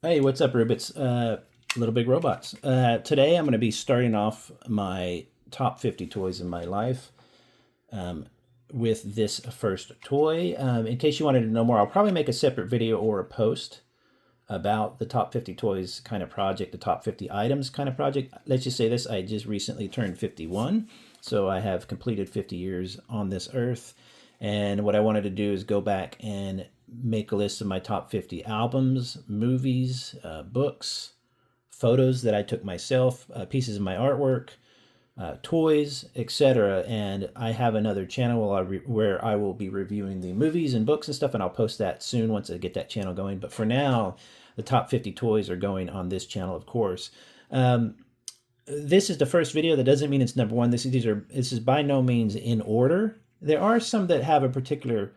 Hey, what's up, Rubits? Little Big Robots. Today I'm going to be starting off my top 50 toys in my life with this first toy. In case you wanted to know more, I'll probably make a separate video or a post about the top 50 toys kind of project, the top 50 items kind of project. Let's just say this, I just recently turned 51, so I have completed 50 years on this earth. And what I wanted to do is go back and make a list of my top 50 albums, movies, books, photos that I took myself, pieces of my artwork, toys, etc. And I have another channel where I will be reviewing the movies and books and stuff, and I'll post that soon once I get that channel going. But for now, the top 50 toys are going on this channel, of course. This is the first video. That doesn't mean it's number one. This is by no means in order. There are some that have a particular,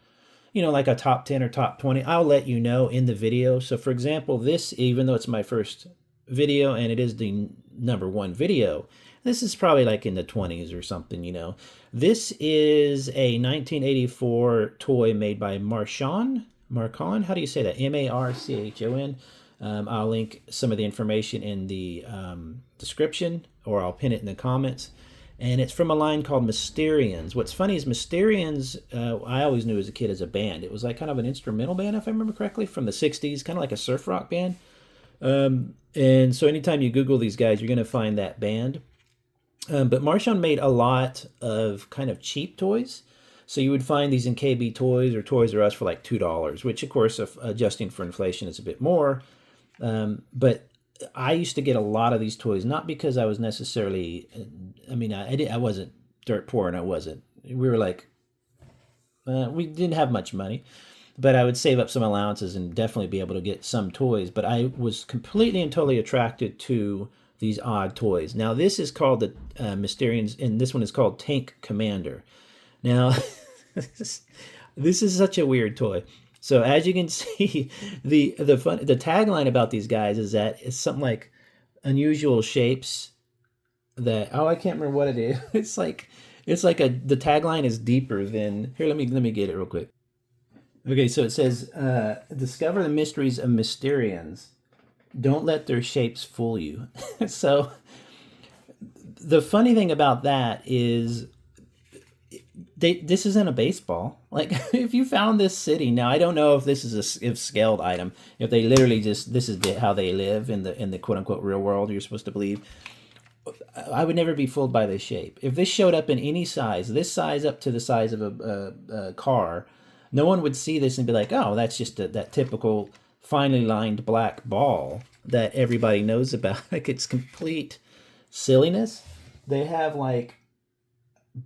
like a top 10 or top 20. I'll let you know in the video. So for example, this, even though it's my first video and it is the number one video, this is probably like in the 20s or something. This is a 1984 toy made by Marcon. How do you say that? Marchon. I'll link some of the information in the description, or I'll pin it in the comments. And it's from a line called Mysterians. What's funny is Mysterians, I always knew as a kid as a band. It was like kind of an instrumental band, if I remember correctly, from the 60s, kind of like a surf rock band. And so anytime you Google these guys, you're going to find that band. But Marchand made a lot of kind of cheap toys. So you would find these in KB Toys or Toys R Us for like $2, which of course, if adjusting for inflation, is a bit more. But I used to get a lot of these toys, not because I was necessarily, I wasn't dirt poor, and we were like, we didn't have much money, but I would save up some allowances and definitely be able to get some toys. But I was completely and totally attracted to these odd toys. Now this is called the Mysterians, and this one is called Tank Commander. Now, this is such a weird toy. So as you can see, the tagline about these guys is that it's something like unusual shapes that, oh, I can't remember what it is. The tagline is deeper than, here, let me get it real quick. Okay, so it says, discover the mysteries of Mysterians. Don't let their shapes fool you. So the funny thing about that is, this isn't a baseball. Like, if you found this city, now I don't know if this is a scaled item, if they literally just, this is how they live in the quote unquote real world, you're supposed to believe. I would never be fooled by this shape. If this showed up in any size, this size up to the size of a car, no one would see this and be like, oh, that's just that typical finely lined black ball that everybody knows about. Like, it's complete silliness. They have like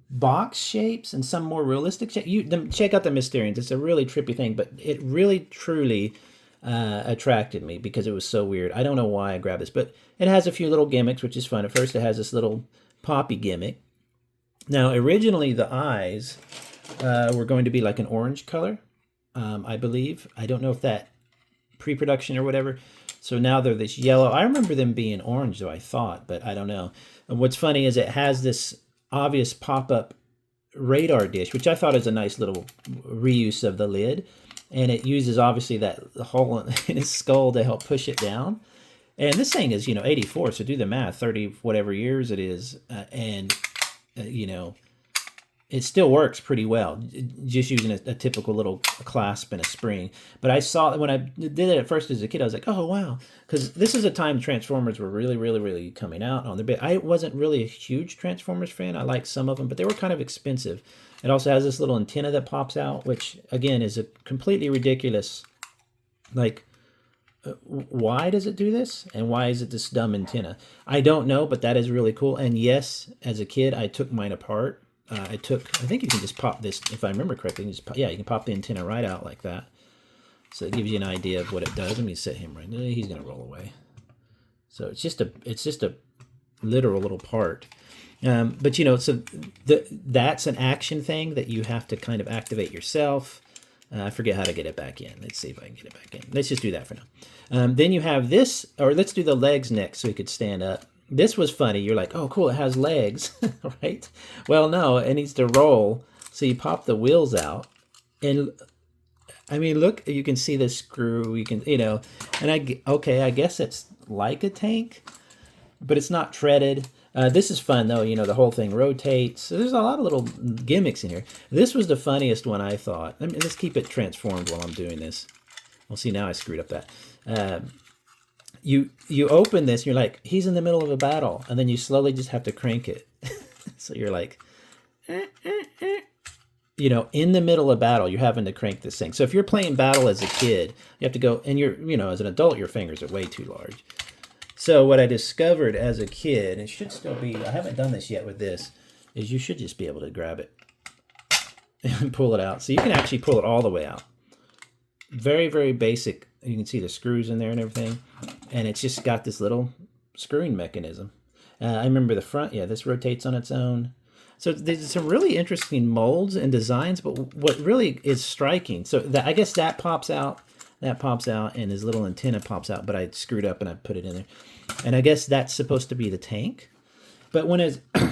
box shapes and some more realistic shape. Check out the Mysterians. It's a really trippy thing, but it really truly attracted me because it was so weird. I don't know why I grabbed this, but it has a few little gimmicks, which is fun. At first, it has this little poppy gimmick. Now, originally, the eyes were going to be like an orange color, I believe. I don't know if that pre-production or whatever. So now they're this yellow. I remember them being orange, though, I thought, but I don't know. And what's funny is it has this obvious pop-up radar dish, which I thought is a nice little reuse of the lid. And it uses, obviously, that hole in his skull to help push it down. And this thing is, 84, so do the math, 30 whatever years it is. It still works pretty well, just using a typical little clasp and a spring. But I saw, when I did it at first as a kid, I was like, oh, wow. Because this is a time Transformers were really, really, really coming out on their bit. I wasn't really a huge Transformers fan. I liked some of them, but they were kind of expensive. It also has this little antenna that pops out, which, again, is a completely ridiculous, like, why does it do this? And why is it this dumb antenna? I don't know, but that is really cool. And yes, as a kid, I took mine apart. I think you can just pop this, if I remember correctly, you can pop the antenna right out like that. So it gives you an idea of what it does. Let me set him right. He's going to roll away. So it's just a literal little part. But so that's an action thing that you have to kind of activate yourself. I forget how to get it back in. Let's see if I can get it back in. Let's just do that for now. Then you have this, or let's do the legs next so he could stand up. This was funny. You're like, oh, cool, it has legs, right? Well, no, it needs to roll. So you pop the wheels out. And I mean, look, you can see the screw. You can, and okay, I guess it's like a tank, but it's not treaded. This is fun though. The whole thing rotates. So there's a lot of little gimmicks in here. This was the funniest one, I thought. Let's keep it transformed while I'm doing this. Well, see, now I screwed up that. You open this, and you're like, he's in the middle of a battle, and then you slowly just have to crank it. So you're like, in the middle of battle, you're having to crank this thing. So if you're playing battle as a kid, you have to go, and as an adult, your fingers are way too large. So what I discovered as a kid, it should still be, I haven't done this yet with this, is you should just be able to grab it and pull it out. So you can actually pull it all the way out. Very, very basic. You can see the screws in there and everything. And it's just got this little screwing mechanism. I remember the front, this rotates on its own. So there's some really interesting molds and designs, but what really is striking, so I guess that pops out, and his little antenna pops out, but I screwed up and I put it in there. And I guess that's supposed to be the tank. But when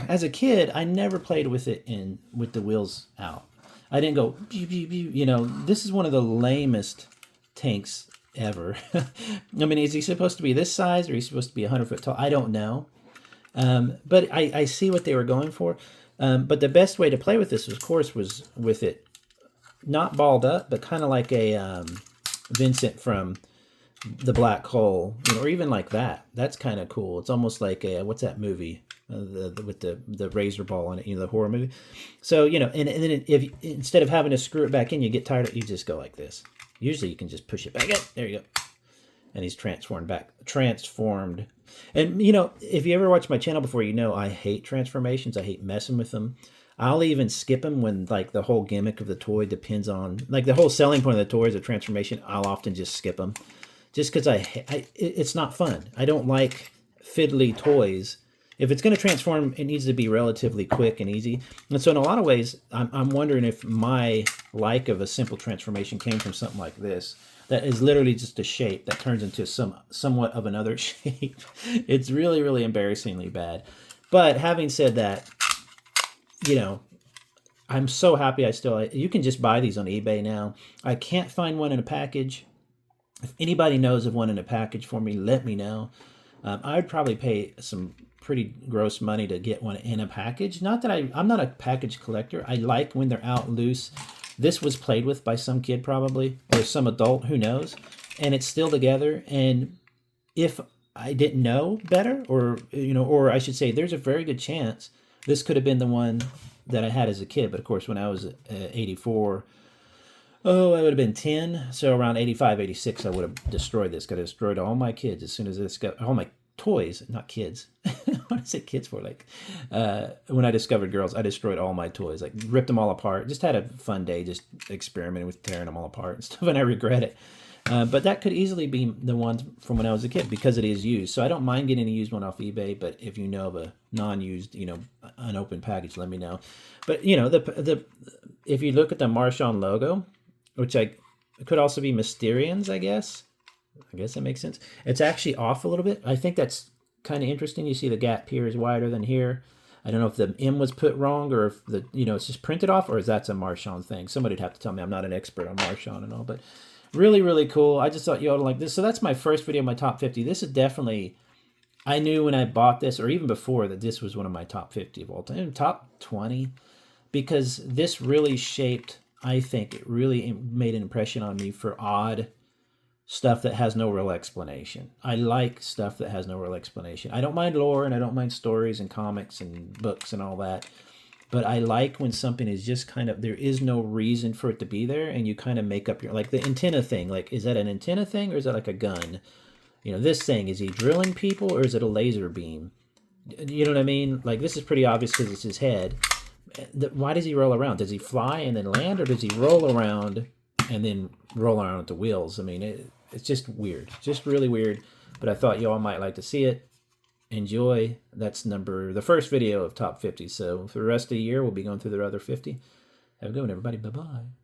as a kid, I never played with it with the wheels out. I didn't go, this is one of the lamest tanks ever. I mean, is he supposed to be this size, or is he supposed to be 100 foot tall? I don't know. But I see what they were going for. But the best way to play with this, of course, was with it not balled up, but kind of like a Vincent from the Black Hole, or even like that. That's kind of cool. It's almost like what's that movie with the razor ball on it? The horror movie. So and then if instead of having to screw it back in, you get tired of it, you just go like this. Usually you can just push it back in. There you go. And he's transformed. And if you ever watched my channel before, I hate transformations. I hate messing with them. I'll even skip them when like the whole gimmick of the toy depends on, like, the whole selling point of the toy is a transformation. I'll often just skip them, just because it's not fun. I don't like fiddly toys. If it's going to transform, it needs to be relatively quick and easy. And so in a lot of ways, I'm wondering if my like of a simple transformation came from something like this. That is literally just a shape that turns into somewhat of another shape. It's really, really embarrassingly bad. But having said that, I'm so happy you can just buy these on eBay now. I can't find one in a package. If anybody knows of one in a package for me, let me know. I'd probably pay some pretty gross money to get one in a package. Not that I'm not a package collector. I like when they're out loose. This was played with by some kid probably, or some adult, who knows, and it's still together. And if I didn't know better, or I should say, there's a very good chance this could have been the one that I had as a kid. But of course, when I was 84, I would have been 10. So around 85, 86, I would have destroyed this. Could have destroyed all my kids as soon as this got, all my toys, not kids. What did I say kids for? Like, when I discovered girls, I destroyed all my toys, like ripped them all apart. Just had a fun day, just experimenting with tearing them all apart and stuff, and I regret it. But that could easily be the one from when I was a kid, because it is used. So I don't mind getting a used one off eBay, but if you know of a non-used, unopened package, let me know. But if you look at the Marchand logo, which could also be Mysterians, I guess that makes sense. It's actually off a little bit. I think that's kind of interesting. You see the gap here is wider than here. I don't know if the M was put wrong, or if it's just printed off, or if that's a Marchand thing. Somebody'd have to tell me. I'm not an expert on Marchand and all, but really, really cool. I just thought you ought to like this. So that's my first video, my top 50. This is definitely, I knew when I bought this, or even before, that this was one of my top 50 of all time, top 20, because this really shaped, I think it really made an impression on me for odd stuff that has no real explanation. I like stuff that has no real explanation. I don't mind lore, and I don't mind stories and comics and books and all that. But I like when something is just kind of, there is no reason for it to be there, and you kind of make up your, like the antenna thing. Like, is that an antenna thing, or is that like a gun? This thing, is he drilling people, or is it a laser beam? You know what I mean? Like, this is pretty obvious because it's his head. Why does he roll around? Does he fly and then land, or does he roll around and then roll around with the wheels? I mean, it's just weird. Just really weird. But I thought you all might like to see it. Enjoy. That's the first video of top 50. So for the rest of the year, we'll be going through the other 50. Have a good one, everybody. Bye-bye.